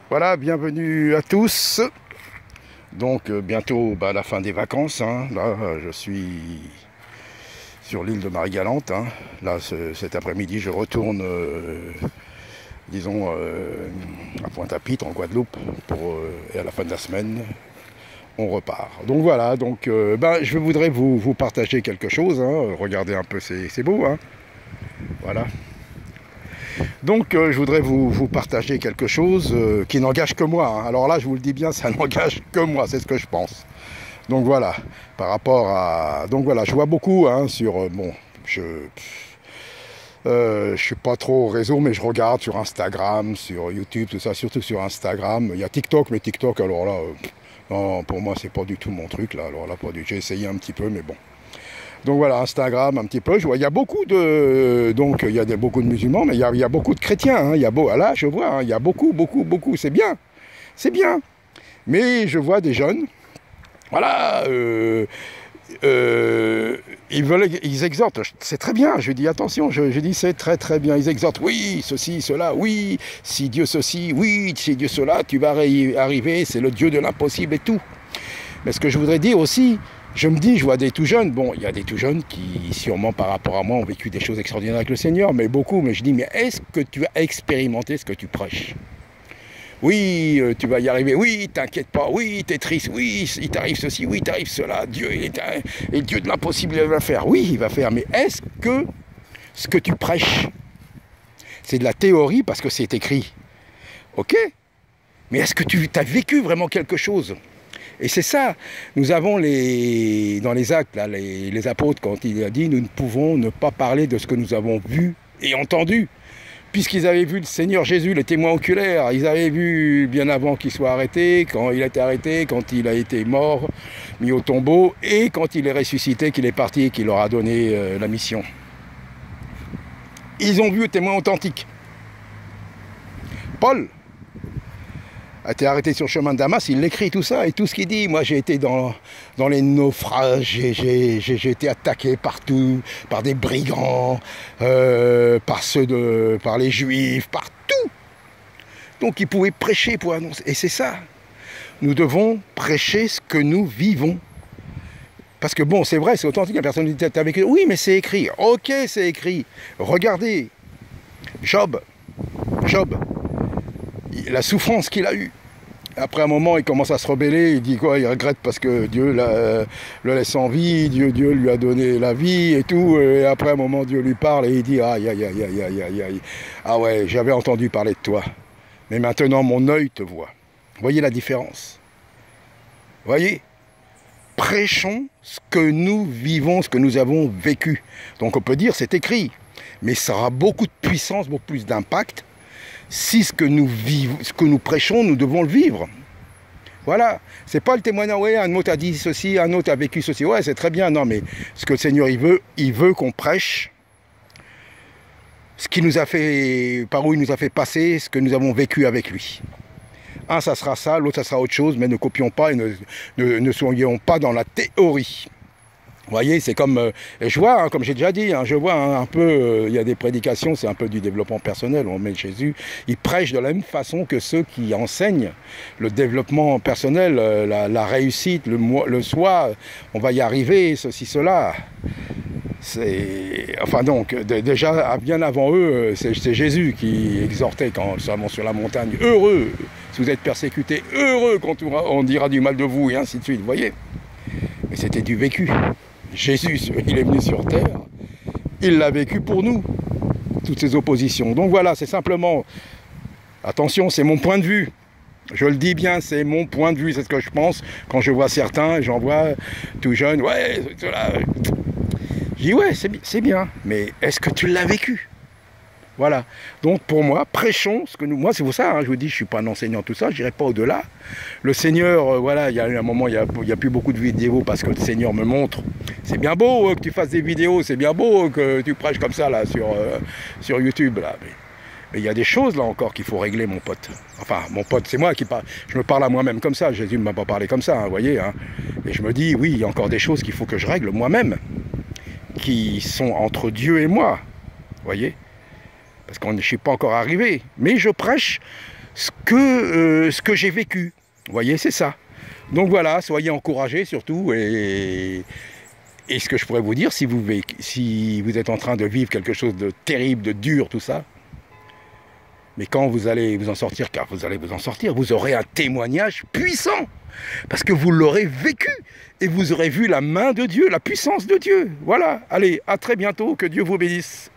Voilà, bienvenue à tous. Donc bientôt la fin des vacances. Là, je suis sur l'île de Marie-Galante. Là, cet après-midi, je retourne, disons, à Pointe-à-Pitre, en Guadeloupe, et à la fin de la semaine, on repart. Donc voilà, je voudrais vous partager quelque chose. Regardez un peu, c'est beau. Voilà. Donc je voudrais vous partager quelque chose qui n'engage que moi. Alors là, je vous le dis bien, ça n'engage que moi, c'est ce que je pense. Donc voilà, par rapport à... Donc voilà, je vois beaucoup sur... bon, je suis pas trop au réseau, mais je regarde sur Instagram, sur YouTube, tout ça, surtout sur Instagram. Il y a TikTok, mais TikTok, alors là... non, pour moi, c'est pas du tout mon truc, là. Alors là, pas du tout. J'ai essayé un petit peu, mais bon. Donc voilà, Instagram un petit peu, je vois, il y a beaucoup de... Donc il y a beaucoup de musulmans, mais il y a beaucoup de chrétiens. Il y a là, je vois, il y a beaucoup, c'est bien. C'est bien. Mais je vois des jeunes, voilà, ils exhortent, c'est très bien, je dis attention, je dis c'est très bien, ils exhortent, oui, ceci, cela, oui, si Dieu ceci, oui, si Dieu cela, tu vas arriver, c'est le Dieu de l'impossible et tout. Mais ce que je voudrais dire aussi, je me dis, je vois des tout jeunes, bon, il y a des tout jeunes qui, sûrement par rapport à moi, ont vécu des choses extraordinaires avec le Seigneur, mais beaucoup, mais je dis, mais est-ce que tu as expérimenté ce que tu prêches? Oui, tu vas y arriver, oui, t'inquiète pas, oui, t'es triste, oui, il t'arrive ceci, oui, il t'arrive cela, Dieu, il est et Dieu de l'impossible, il va faire, oui, il va faire, mais est-ce que ce que tu prêches, c'est de la théorie parce que c'est écrit? Ok, mais est-ce que tu as vécu vraiment quelque chose? Et c'est ça, nous avons dans les actes, là, les apôtres, quand il a dit, nous ne pouvons ne pas parler de ce que nous avons vu et entendu. Puisqu'ils avaient vu le Seigneur Jésus, les témoins oculaires, ils avaient vu bien avant qu'il soit arrêté, quand il a été arrêté, quand il a été mort, mis au tombeau, et quand il est ressuscité, qu'il est parti et qu'il leur a donné la mission. Ils ont vu le témoin authentique. Paul a été arrêté sur le chemin de Damas, il l'écrit tout ça, et tout ce qu'il dit. Moi j'ai été dans les naufrages, j'ai été attaqué partout, par des brigands, par les juifs, partout. Donc il pouvait prêcher pour annoncer, et c'est ça. Nous devons prêcher ce que nous vivons. Parce que bon, c'est vrai, c'est authentique, la personne dit avec eux, oui mais c'est écrit, ok c'est écrit. Regardez, Job, la souffrance qu'il a eue. Après un moment, il commence à se rebeller, il dit quoi? Il regrette parce que Dieu le laisse en vie, Dieu lui a donné la vie et tout. Et après un moment, Dieu lui parle et il dit aïe, aïe, aïe, aïe, aïe, aïe, aïe. Ah ouais, j'avais entendu parler de toi. Mais maintenant, mon œil te voit. Voyez la différence? Voyez? Prêchons ce que nous vivons, ce que nous avons vécu. Donc on peut dire c'est écrit, mais ça aura beaucoup de puissance, beaucoup plus d'impact. Si ce que nous vivons, ce que nous prêchons, nous devons le vivre. Voilà. C'est pas le témoignage, ouais, un autre a dit ceci, un autre a vécu ceci. Ouais, c'est très bien. Non, mais ce que le Seigneur, il veut qu'on prêche ce qu'il nous a fait, par où il nous a fait passer, ce que nous avons vécu avec lui. Un, ça sera ça, l'autre, ça sera autre chose, mais ne copions pas et ne soyons pas dans la théorie. Vous voyez, c'est comme, et je vois, comme j'ai déjà dit, je vois un peu, il y a des prédications, c'est un peu du développement personnel, on met Jésus, il prêche de la même façon que ceux qui enseignent le développement personnel, la réussite, le soi, on va y arriver, ceci, cela. Enfin donc, déjà, bien avant eux, c'est Jésus qui exhortait quand nous sommes sur la montagne, heureux, si vous êtes persécutés, heureux quand on dira du mal de vous, et ainsi de suite, vous voyez. Mais c'était du vécu. Jésus, il est venu sur terre, il l'a vécu pour nous, toutes ces oppositions. Donc voilà, c'est simplement, attention, c'est mon point de vue. Je le dis bien, c'est mon point de vue, c'est ce que je pense. Quand je vois certains, j'en vois tout jeunes, ouais, cela. Je dis ouais, c'est bien, mais est-ce que tu l'as vécu? Voilà. Donc pour moi, prêchons ce que nous... Moi c'est pour ça, je vous dis, je ne suis pas un enseignant, tout ça, je n'irai pas au-delà. Le Seigneur, voilà, il y a eu un moment, il n'y a plus beaucoup de vidéos parce que le Seigneur me montre. C'est bien beau que tu fasses des vidéos, c'est bien beau que tu prêches comme ça là sur YouTube. Là. Mais il y a des choses là encore qu'il faut régler, mon pote. Enfin, mon pote, c'est moi qui parle. Je me parle à moi-même comme ça, Jésus ne m'a pas parlé comme ça, vous voyez. Et je me dis, oui, il y a encore des choses qu'il faut que je règle moi-même, qui sont entre Dieu et moi, vous voyez. Parce que je ne suis pas encore arrivé. Mais je prêche ce que j'ai vécu. Vous voyez, c'est ça. Donc voilà, soyez encouragés surtout. Et ce que je pourrais vous dire, si vous êtes en train de vivre quelque chose de terrible, de dur, tout ça, mais quand vous allez vous en sortir, car vous allez vous en sortir, vous aurez un témoignage puissant. Parce que vous l'aurez vécu. Et vous aurez vu la main de Dieu, la puissance de Dieu. Voilà. Allez, à très bientôt. Que Dieu vous bénisse.